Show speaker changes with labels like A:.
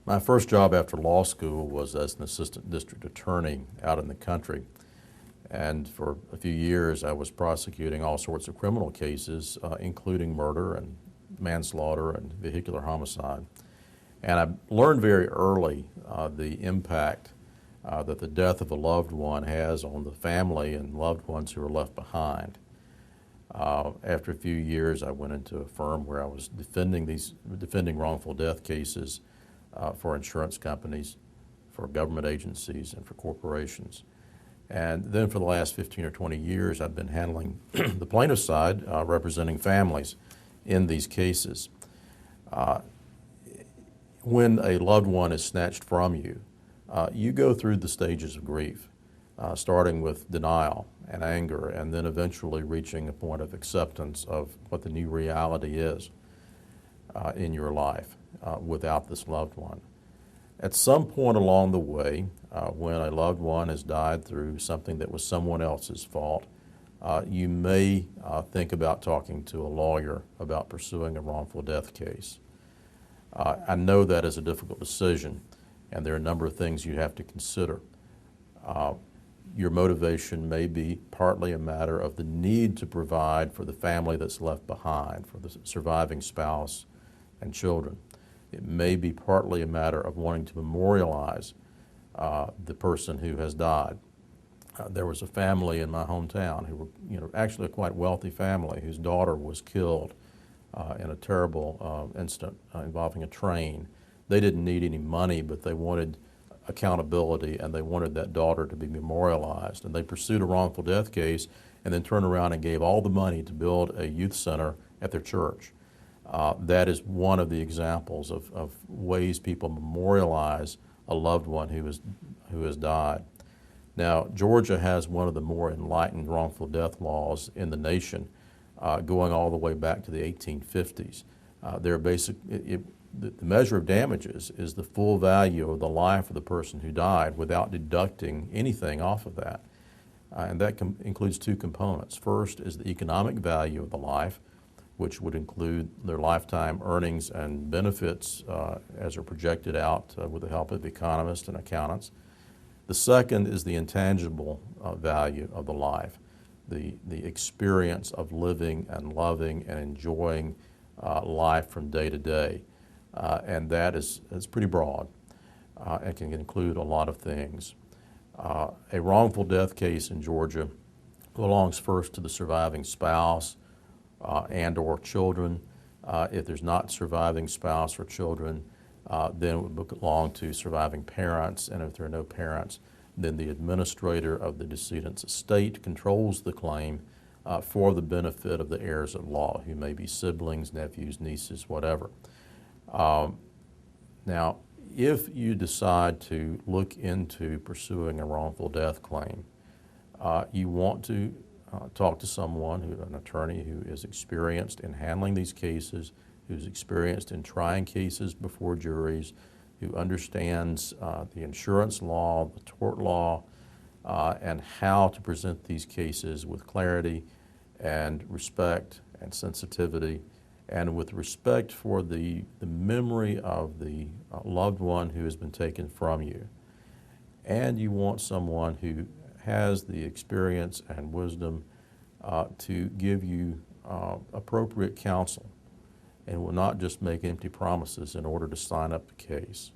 A: My first job after law school was as an assistant district attorney out in the country. And for a few years, I was prosecuting all sorts of criminal cases, including murder and manslaughter and vehicular homicide. And I learned very early the impact that the death of a loved one has on the family and loved ones who are left behind. After a few years, I went into a firm where I was defending wrongful death cases for insurance companies, for government agencies, and for corporations. And then for the last 15 or 20 years, I've been handling the plaintiff side, representing families in these cases. When a loved one is snatched from you, you go through the stages of grief, starting with denial and anger, and then eventually reaching a point of acceptance of what the new reality is in your life without this loved one. At some point along the way, when a loved one has died through something that was someone else's fault, you may think about talking to a lawyer about pursuing a wrongful death case. I know that is a difficult decision, and there are a number of things you have to consider. Your motivation may be partly a matter of the need to provide for the family that's left behind, for the surviving spouse and children. It may be partly a matter of wanting to memorialize the person who has died. There was a family in my hometown who were, actually a quite wealthy family whose daughter was killed in a terrible incident involving a train. They didn't need any money, but they wanted accountability, and they wanted that daughter to be memorialized. And they pursued a wrongful death case and then turned around and gave all the money to build a youth center at their church. That is one of the examples of ways people memorialize a loved one who has died. Now, Georgia has one of the more enlightened wrongful death laws in the nation, going all the way back to the 1850s. The measure of damages is the full value of the life of the person who died without deducting anything off of that. And that includes two components. First is the economic value of the life, which would include their lifetime earnings and benefits as are projected out with the help of economists and accountants. The second is the intangible value of the life, the experience of living and loving and enjoying life from day to day. And that is pretty broad and can include a lot of things. A wrongful death case in Georgia belongs first to the surviving spouse and or children. If there's not surviving spouse or children, then it would belong to surviving parents, and if there are no parents, then the administrator of the decedent's estate controls the claim for the benefit of the heirs at law, who may be siblings, nephews, nieces, whatever. Now, if you decide to look into pursuing a wrongful death claim, you want to talk to someone, an attorney who is experienced in handling these cases, who's experienced in trying cases before juries, who understands the insurance law, the tort law, and how to present these cases with clarity and respect and sensitivity, and with respect for the memory of the loved one who has been taken from you. And you want someone who has the experience and wisdom to give you appropriate counsel and will not just make empty promises in order to sign up the case.